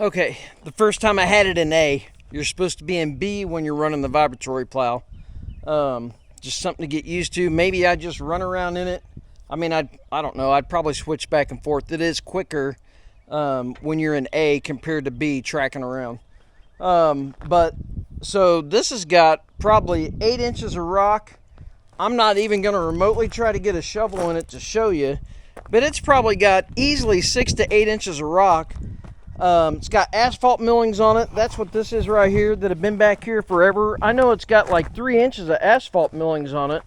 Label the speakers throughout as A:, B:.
A: Okay, the first time I had it in A. You're supposed to be in B when you're running the vibratory plow. Just something to get used to. Maybe I just run around in it. I mean, I don't know. I'd probably switch back and forth. It is quicker when you're in A compared to B tracking around. But so this has got probably 8 inches of rock. I'm not even going to remotely try to get a shovel in it to show you, but it's probably got easily 6 to 8 inches of rock. It's got asphalt millings on it. That's what this is right here that have been back here forever. I know it's got like 3 inches of asphalt millings on it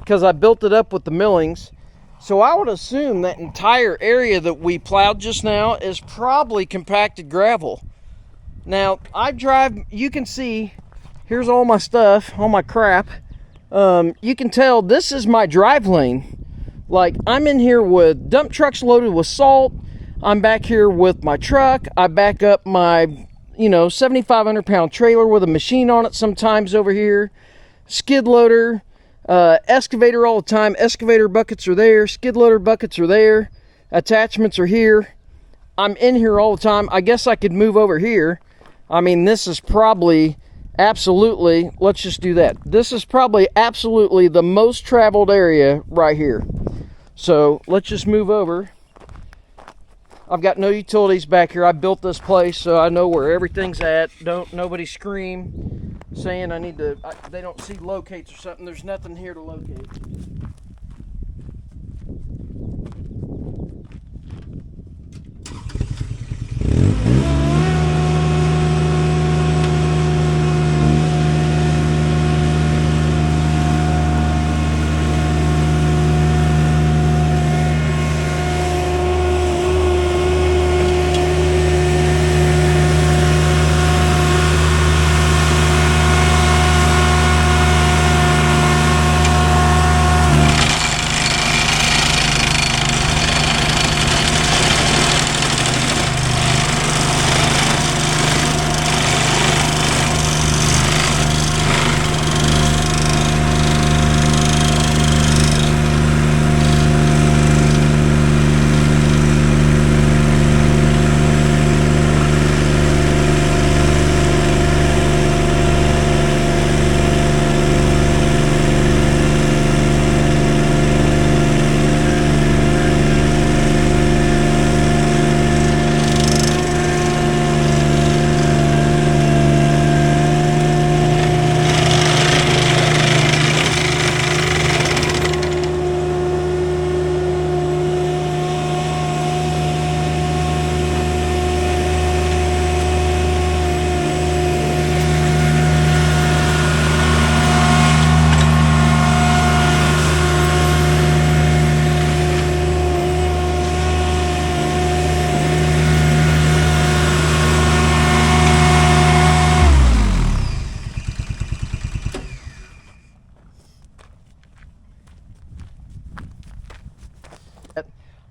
A: because I built it up with the millings. So I would assume that entire area that we plowed just now is probably compacted gravel. Now, I drive, you can see, here's all my stuff, all my crap. You can tell this is my drive lane. Like, I'm in here with dump trucks loaded with salt. I'm back here with my truck. I back up my, 7,500 pound trailer with a machine on it sometimes over here. Skid loader, excavator all the time. Excavator buckets are there. Skid loader buckets are there. Attachments are here. I'm in here all the time. I guess I could move over here. I mean, this is probably absolutely, let's just do that. This is probably absolutely the most traveled area right here. So let's just move over. I've got no utilities back here. I built this place so I know where everything's at. Don't nobody scream saying I need to, they don't see locates or something. There's nothing here to locate.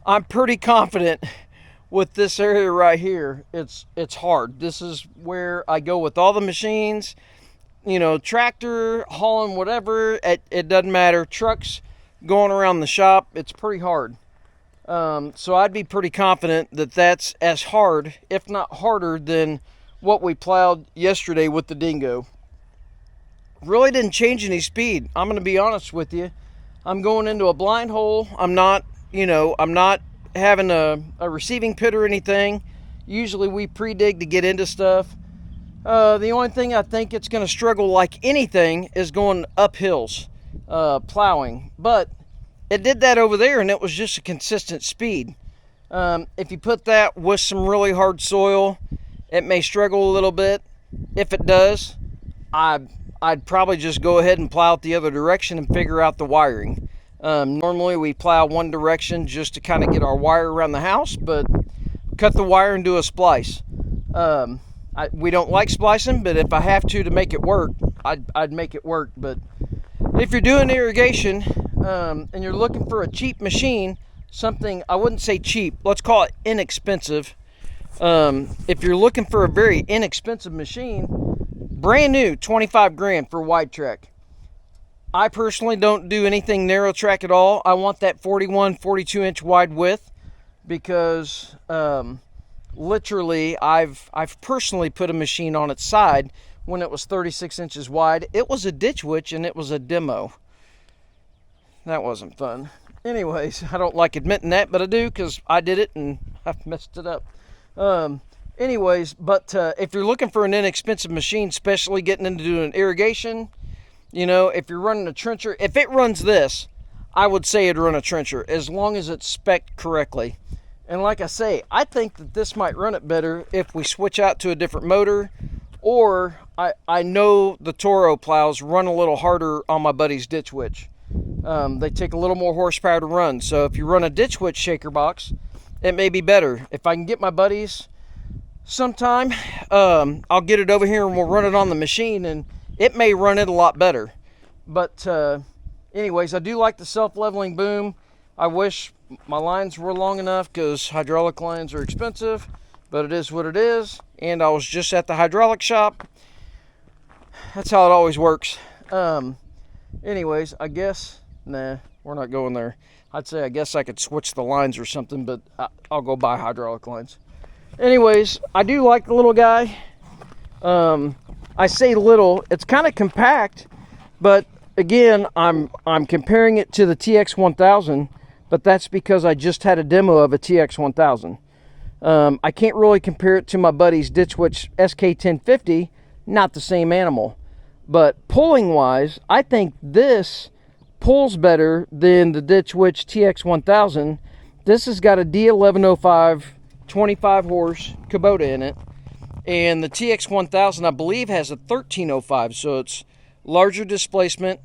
A: I'm pretty confident with this area right here. It's hard. This is where I go with all the machines, tractor, hauling, whatever. It doesn't matter. Trucks going around the shop, it's pretty hard. So I'd be pretty confident that that's as hard, if not harder, than what we plowed yesterday with the dingo. Really didn't change any speed. I'm going to be honest with you. I'm going into a blind hole. I'm not having a receiving pit or anything. Usually we pre-dig to get into stuff. The only thing I think it's going to struggle like anything is going up hills, plowing. But it did that over there and it was just a consistent speed. If you put that with some really hard soil, it may struggle a little bit. If it does, I'd probably just go ahead and plow it the other direction and figure out the wiring. Normally we plow one direction just to kind of get our wire around the house, but cut the wire and do a splice. We don't like splicing, but if I have to make it work, I'd make it work. But if you're doing irrigation and you're looking for a cheap machine, something, I wouldn't say cheap, let's call it inexpensive. If you're looking for a very inexpensive machine, brand new, 25 grand for wide track. I personally don't do anything narrow track at all. I want that 41, 42 inch wide width because literally, I've personally put a machine on its side when it was 36 inches wide. It was a ditch witch and it was a demo. That wasn't fun. Anyways, I don't like admitting that, but I do because I did it and I've messed it up. Anyways, but if you're looking for an inexpensive machine, especially getting into doing irrigation, you know, if you're running a trencher, if it runs this, I would say it'd run a trencher as long as it's spec'd correctly. And like I say, I think that this might run it better if we switch out to a different motor, or I know the Toro plows run a little harder on my buddy's ditch witch. They take a little more horsepower to run. So if you run a ditch witch shaker box, it may be better. If I can get my buddies sometime, I'll get it over here and we'll run it on the machine and it may run it a lot better. But anyways, I do like the self-leveling boom. I wish my lines were long enough because hydraulic lines are expensive, but it is what it is. And I was just at the hydraulic shop. That's how it always works. Anyways, I guess, nah, we're not going there. I'd say I guess I could switch the lines or something, but I'll go buy hydraulic lines. Anyways, I do like the little guy. I say little, it's kind of compact, but again, I'm comparing it to the TX1000, but that's because I just had a demo of a TX1000. I can't really compare it to my buddy's Ditch Witch SK1050, not the same animal. But pulling wise, I think this pulls better than the Ditch Witch TX1000. This has got a D1105 25 horse Kubota in it, and the TX1000 I believe has a 1305, so it's larger displacement.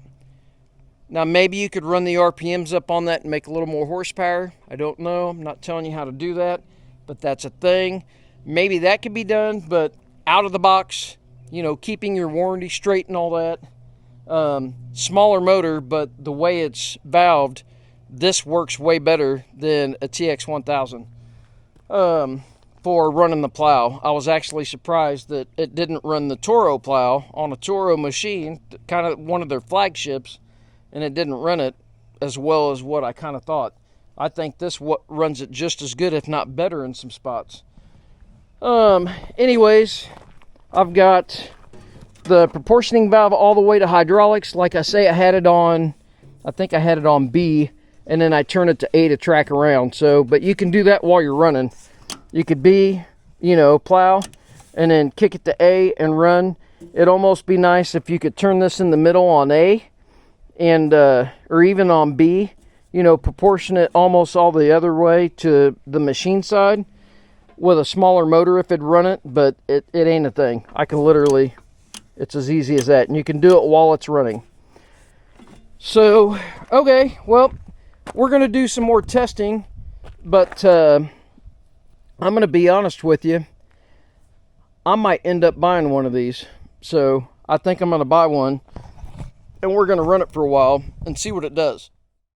A: Now maybe you could run the RPMs up on that and make a little more horsepower. I don't know, I'm not telling you how to do that, but that's a thing. Maybe that could be done, but out of the box, you know, keeping your warranty straight and all that. Smaller motor, but the way it's valved, this works way better than a TX1000 for running the plow. I was actually surprised that it didn't run the Toro plow on a Toro machine, kind of one of their flagships, and it didn't run it as well as what I kind of thought. I think this runs it just as good, if not better, in some spots. Anyways, I've got the proportioning valve all the way to hydraulics. Like I say, I had it on, I think I had it on B, and then I turn it to A to track around. So, but you can do that while you're running. You could B, you know, plow, and then kick it to A and run. It'd almost be nice if you could turn this in the middle on A, and or even on B, you know, proportion it almost all the other way to the machine side with a smaller motor if it'd run it, but it ain't a thing. I can literally, it's as easy as that, and you can do it while it's running. So, okay, well, we're going to do some more testing, but I'm going to be honest with you, I might end up buying one of these. So I think I'm going to buy one, and we're going to run it for a while and see what it does.